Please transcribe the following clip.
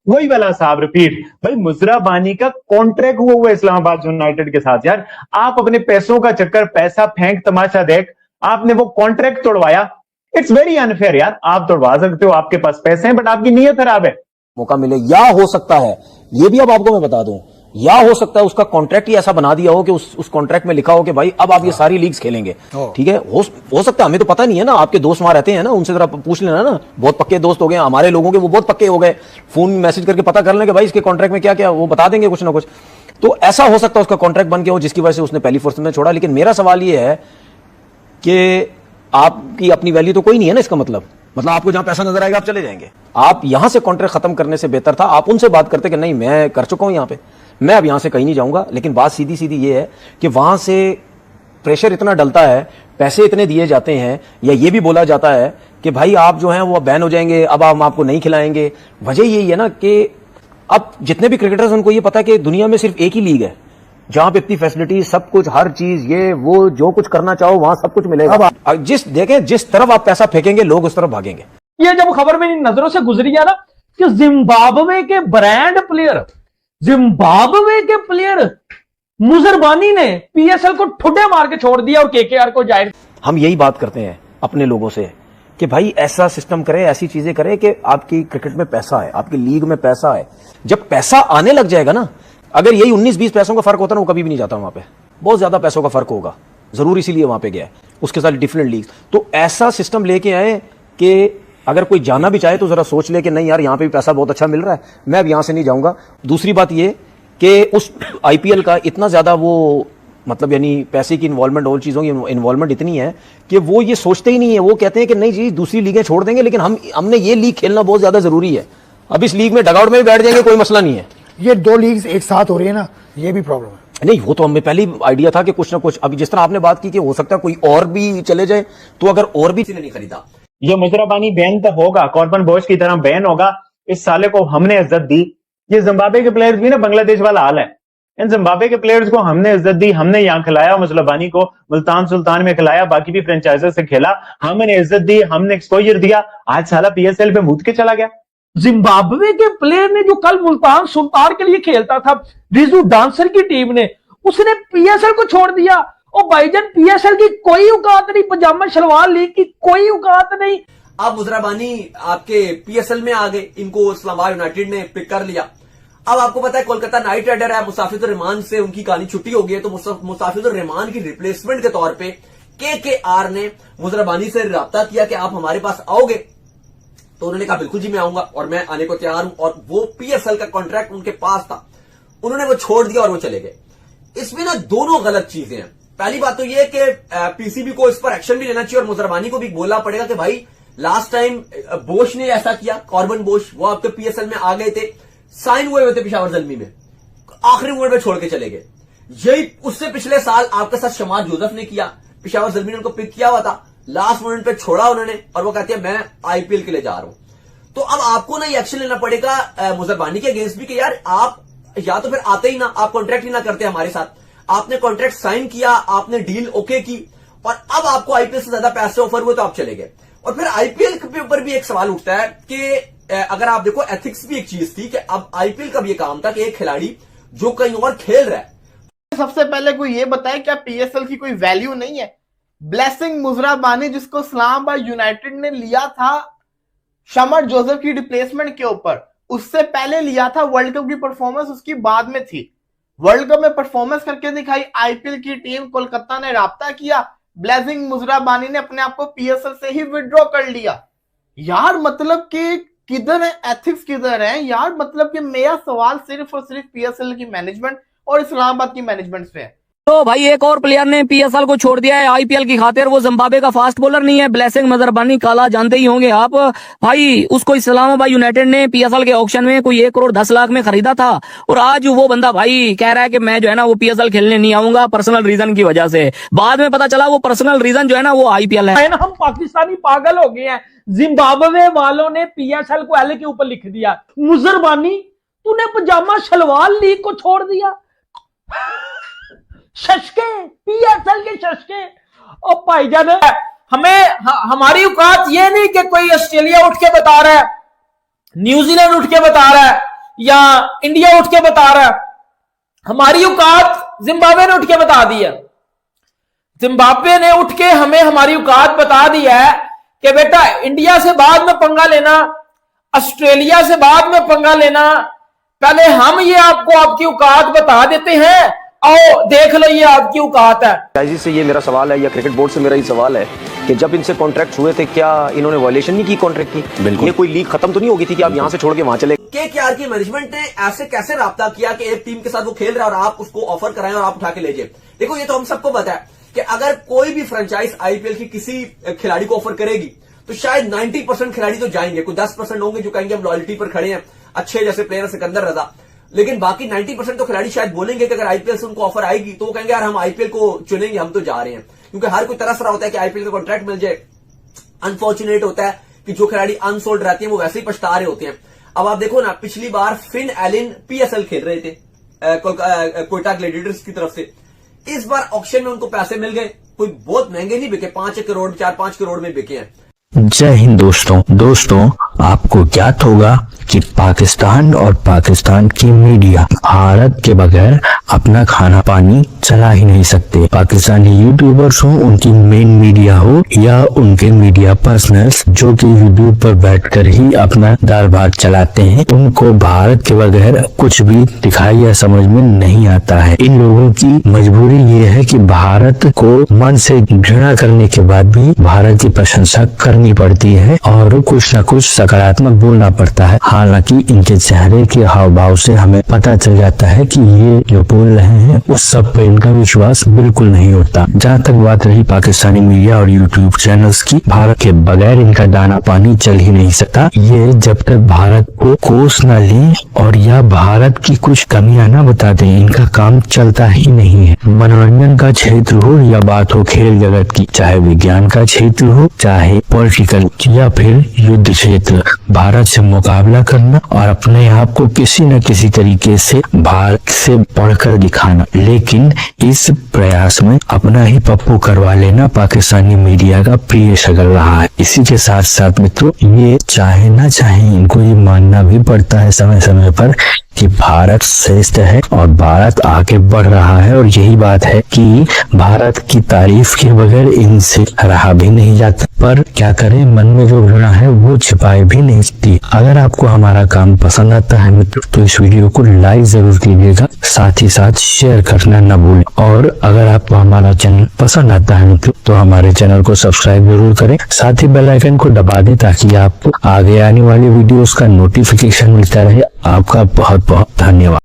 वही वाला साहब रिपीट। भाई मुजरा बानी का कॉन्ट्रैक्ट हुआ इस्लामाबाद यूनाइटेड के साथ। यार आप अपने पैसों का चक्कर, पैसा फेंक तमाशा देख, आपने वो कॉन्ट्रैक्ट तोड़वाया। इट्स वेरी अनफेयर यार। आप तोड़वा सकते हो, आपके पास पैसे हैं, बट आपकी नीयत खराब है। मौका मिले, या हो सकता है ये भी अब आपको मैं बता दूं, या हो सकता है उसका कॉन्ट्रैक्ट ही ऐसा बना दिया हो कि उस कॉन्ट्रैक्ट में लिखा हो कि भाई अब आप ये सारी लीग्स खेलेंगे। ठीक है, हो सकता है, हमें तो पता नहीं है ना। आपके दोस्त वहां रहते हैं ना, उनसे जरा पूछ लेना ना, बहुत पक्के दोस्त हो गए हमारे लोगों के, वो बहुत पक्के हो गए, फोन मैसेज करके पता कर लेंगे भाई इसके कॉन्ट्रैक्ट में क्या क्या, वो बता देंगे कुछ ना कुछ। तो ऐसा हो सकता है उसका कॉन्ट्रैक्ट बन गया हो जिसकी वजह से उसने पहली फुर्सत में छोड़ा। लेकिन मेरा सवाल ये है कि आपकी अपनी वैल्यू तो कोई नहीं है ना, इसका मतलब आपको जहां पैसा नजर आएगा आप चले जाएंगे। आप यहां से कॉन्ट्रैक्ट खत्म करने से बेहतर था आप उनसे बात करते कि नहीं मैं कर चुका हूं यहां पे, मैं अब यहां से कहीं नहीं जाऊंगा। लेकिन बात सीधी सीधी ये है कि वहां से प्रेशर इतना डलता है, पैसे इतने दिए जाते हैं, या ये भी बोला जाता है कि भाई आप जो हैं वो बैन हो जाएंगे, अब हम आपको नहीं खिलाएंगे। वजह यही है ना कि अब जितने भी क्रिकेटर्स उनको ये पता है कि दुनिया में सिर्फ एक ही लीग है जहां पे इतनी फैसिलिटी, सब कुछ, हर चीज, ये वो जो कुछ करना चाहो वहां सब कुछ मिलेगा। अब जिस तरफ आप पैसा फेंकेंगे लोग उस तरफ भागेंगे। ये जब खबर मेरी नजरों से गुजरी है ना कि जिम्बाब्वे के ब्रांड प्लेयर, जिम्बाब्वे के प्लेयर मुजर बानी ने पीएसएल को ठुड्डे मार के छोड़ दिया और केकेआर को जाहिर। हम यही बात करते हैं अपने लोगों से कि भाई ऐसा सिस्टम करें, ऐसी चीजें करें कि आपकी क्रिकेट में पैसा है, आपकी लीग में पैसा है। जब पैसा आने लग जाएगा ना, अगर यही 19-20 पैसों का फर्क होता ना, वो कभी भी नहीं जाता वहां पे, बहुत ज्यादा पैसों का फर्क होगा, जरूर इसीलिए वहां पे गया है, उसके साथ डिफरेंट लीग। तो ऐसा सिस्टम लेके आए कि अगर कोई जाना भी चाहे तो जरा सोच ले कि नहीं यार यहां पे भी पैसा बहुत अच्छा मिल रहा है, मैं अब यहां से नहीं जाऊंगा। दूसरी बात ये कि उस आईपीएल का इतना ज्यादा वो मतलब यानी पैसे की इन्वॉल्वमेंट, और चीजों की इन्वॉल्वमेंट इतनी है कि वो ये सोचते ही नहीं है। वो कहते हैं कि नहीं जी दूसरी लीगें छोड़ देंगे, लेकिन हमने ये लीग खेलना बहुत ज्यादा जरूरी है। अब इस लीग में डगआउट में भी बैठ जाएंगे, कोई मसला नहीं है। ये दो लीग्स एक साथ हो रही है ना, ये भी प्रॉब्लम है। नहीं, वो तो हमें पहले ही आइडिया था कि कुछ ना कुछ, अभी जिस तरह आपने बात की कि हो सकता है कोई और भी चले जाए, तो अगर और भी नहीं खरीदा, ये मुजरा बानी बैन तो होगा, कॉर्बन बोश की तरह बैन होगा। इस साले को हमने इज्जत दी। ये जिम्बाब्वे के प्लेयर्स भी ना बांग्लादेश वाला हाल है। इन जिम्बाब्वे के प्लेयर्स को हमने इज्जत दी, हमने यहाँ खिलाया, मुजरा बानी को मुल्तान सुल्तान में खिलाया, बाकी भी फ्रेंचाइजर से खेला, हमने इज्जत दी, हमने एक्सपोजर दिया। आज साला पीएसएल पे मूत के चला गया। जिम्बाब्वे के प्लेयर ने जो कल मुल्तान सुल्तान के लिए खेलता था, रिजू डांसर की टीम ने, उसने पीएसएल को छोड़ दिया। और भाईजान पीएसएल की कोई औकात नहीं, पजामा शलवार लीग की कोई औकात नहीं। अब मुजरा बानी आपके पीएसएल में आ गए, इनको इस्लामाबाद यूनाइटेड ने पिक कर लिया। अब आपको पता है कोलकाता नाइट राइडर है, मुस्ताफिजुर रहमान से उनकी कहानी छुट्टी हो गई है, तो मुस्ताफिजुर रहमान की रिप्लेसमेंट के तौर पे केकेआर ने मुजरा बानी से राब्ता किया कि आप हमारे पास आओगे, तो उन्होंने कहा बिल्कुल जी मैं आऊंगा और मैं आने को तैयार हूं। और वो पीएसएल का कॉन्ट्रैक्ट उनके पास था, उन्होंने वो छोड़ दिया और वो चले गए। इसमें ना दोनों गलत चीजें हैं। पहली बात तो ये कि पीसीबी को इस पर एक्शन भी लेना चाहिए और मुजरा बानी को भी बोलना पड़ेगा कि भाई लास्ट टाइम बोश ने ऐसा किया, कॉर्बन बोश, वो आपके पीएसएल में आ गए थे, साइन हुए हुए थे पेशावर ज़ल्मी में, आखिरी मोमेंट में छोड़ के चले गए। यही उससे पिछले साल आपके साथ शमार जोसेफ ने किया, पेशावर ज़ल्मी ने उनको पिक किया हुआ था, लास्ट मोमेंट पे छोड़ा उन्होंने और वो कहते हैं मैं आईपीएल के लिए जा रहा हूं। तो अब आपको ना ये एक्शन लेना पड़ेगा मुजरा बानी के अगेंस्ट भी कि यार आप या तो फिर आते ही ना, आप कॉन्ट्रैक्ट ही ना करते हमारे साथ। आपने कॉन्ट्रैक्ट साइन किया, आपने डील ओके की और अब आपको आईपीएल से ज्यादा पैसे ऑफर हुए तो आप चले गए। और फिर आईपीएल के ऊपर भी एक सवाल उठता है कि अगर आप देखो एथिक्स भी एक चीज थी कि अब आईपीएल का भी ये काम था कि एक खिलाड़ी जो कहीं और खेल रहा है, सबसे पहले कोई ये बताए क्या पीएसएल की कोई वैल्यू नहीं है? ब्लेसिंग मुजरा बानी जिसको इस्लामाबाद यूनाइटेड ने लिया था शमर जोसेफ की रिप्लेसमेंट के ऊपर, उससे पहले लिया था वर्ल्ड कप की परफॉर्मेंस उसकी बाद में थी। वर्ल्ड कप में परफॉर्मेंस करके दिखाई, आईपीएल की टीम कोलकाता ने राब्ता किया, ब्लेसिंग मुजरा बानी ने अपने आप को पीएसएल से ही विड्रॉ कर लिया। यार मतलब कि किधर है एथिक्स, किधर है यार? मतलब कि मेरा सवाल सिर्फ और सिर्फ पीएसएल की मैनेजमेंट और इस्लामाबाद की मैनेजमेंट से है। तो भाई एक और प्लेयर ने पीएसएल को छोड़ दिया है आईपीएल की खातिर, वो जिम्बाब्वे का फास्ट बॉलर नहीं है, ब्लेसिंग मुजरा बानी, काला जानते ही होंगे आप भाई। उसको इस्लामाबाद यूनाइटेड ने पीएसएल के ऑक्शन में कोई 1 करोड़ 10 लाख में खरीदा था और आज वो बंदा भाई कह रहा है कि मैं जो है ना वो पीएसएल खेलने नहीं आऊंगा पर्सनल रीजन की वजह से। बाद में पता चला वो पर्सनल रीजन जो है ना वो आईपीएल है। हम पाकिस्तानी पागल हो गए हैं। जिम्बाब्वे वालों ने पीएसएल को एल के ऊपर लिख दिया, मुजर बानी तूने पजामा शलवार लीग को छोड़ दिया। शशके, पीएसएल के शशके। और भाईजान हमारी औकात ये नहीं कि कोई ऑस्ट्रेलिया उठ के बता रहा है, न्यूजीलैंड उठ के बता रहा है, या इंडिया उठ के बता रहा है। हमारी औकात जिम्बाब्वे ने उठ के बता दी है। जिम्बाब्वे ने उठ के हमें हमारी औकात बता दी है कि बेटा इंडिया से बाद में पंगा लेना, ऑस्ट्रेलिया से बाद में पंगा लेना, पहले हम ये आपको आपकी औकात बता देते हैं, आओ देख लो ये आपकी औकात है। आईजी से ये मेरा सवाल है या क्रिकेट बोर्ड से मेरा ये सवाल है कि जब इनसे कॉन्ट्रैक्ट हुए थे क्या इन्होंने वायलेशन नहीं की कॉन्ट्रैक्ट की? बिल्कुल। ये कोई लीग खत्म तो नहीं होगी थी कि आप यहाँ से छोड़ के वहां चले? केकेआर की मैनेजमेंट ने ऐसे कैसे राब्ता किया कि एक टीम के साथ वो खेल रहा है और आप उसको ऑफर कराएं और आप उठा के ले जाए? देखो ये तो हम सबको पता है कि अगर कोई भी फ्रेंचाइज आईपीएल की किसी खिलाड़ी को ऑफर करेगी तो शायद 90% खिलाड़ी तो जाएंगे, कोई 10% होंगे जो कहेंगे हम लॉयल्टी पर खड़े हैं, अच्छे जैसे प्लेयर सिकंदर रजा, लेकिन बाकी 90% तो खिलाड़ी शायद बोलेंगे कि अगर आईपीएल से उनको ऑफर आएगी तो वो कहेंगे यार हम आईपीएल को चुनेंगे, हम तो जा रहे हैं, क्योंकि हर कोई तरस रहा होता है कि आईपीएल का कॉन्ट्रैक्ट मिल जाए। अनफॉर्चुनेट होता है कि जो खिलाड़ी अनसोल्ड रहते हैं वो वैसे ही पछता रहे होते हैं। अब आप देखो ना, पिछली बार फिन एलिन पीएसएल खेल रहे थे कोयटा ग्लैडिएटर्स की तरफ से, इस बार ऑक्शन में उनको पैसे मिल गए, कोई बहुत महंगे नहीं बिके, 5 करोड़ 4-5 करोड़ में बिके हैं। जय हिंद दोस्तों, आपको ज्ञात होगा कि पाकिस्तान और पाकिस्तान की मीडिया भारत के बगैर अपना खाना पानी चला ही नहीं सकते। पाकिस्तानी यूट्यूबर्स हो, उनकी मेन मीडिया हो या उनके मीडिया पर्सनल्स जो कि यूट्यूब पर बैठकर ही अपना दाल भात चलाते हैं, उनको भारत के बगैर कुछ भी दिखाई या समझ में नहीं आता है। इन लोगों की मजबूरी ये है कि भारत को मन से घृणा करने के बाद भी भारत की प्रशंसा करनी पड़ती है और कुछ न कुछ सकारात्मक बोलना पड़ता है। हालांकि इनके चेहरे के हाव भाव से हमें पता चल जाता है कि ये जो बोल रहे हैं उस सब पे इनका विश्वास बिल्कुल नहीं होता। जहाँ तक बात रही पाकिस्तानी मीडिया और यूट्यूब चैनल्स की, भारत के बगैर इनका दाना पानी चल ही नहीं सकता। ये जब तक भारत को कोस न ले और या भारत की कुछ कमियां न बता दें, इनका काम चलता ही नहीं है। मनोरंजन का क्षेत्र हो या बात हो खेल जगत की, चाहे विज्ञान का क्षेत्र हो, चाहे पॉलिटिकल या फिर युद्ध क्षेत्र, भारत से मुकाबला करना और अपने आप को किसी न किसी तरीके से भारत से बढ़कर दिखाना, लेकिन इस प्रयास में अपना ही पप्पू करवा लेना पाकिस्तानी मीडिया का प्रिय शगल रहा है। इसी के साथ साथ मित्रों, ये चाहे ना चाहे इनको ये मानना भी पड़ता है समय समय पर कि भारत श्रेष्ठ है और भारत आगे बढ़ रहा है, और यही बात है कि भारत की तारीफ के बगैर इनसे रहा भी नहीं जाता। पर क्या करें, मन में जो घृणा है वो छिपाए भी नहीं सकती। अगर आपको हमारा काम पसंद आता है मित्रों तो इस वीडियो को लाइक जरूर कीजिएगा, साथ ही साथ शेयर करना न भूलें। और अगर आपको हमारा चैनल पसंद आता है मित्रों तो हमारे चैनल को सब्सक्राइब जरूर करें, साथ ही बेल आइकन को दबा दें ताकि आपको आगे आने वाली वीडियोस का नोटिफिकेशन मिलता रहे। आपका बहुत बहुत धन्यवाद।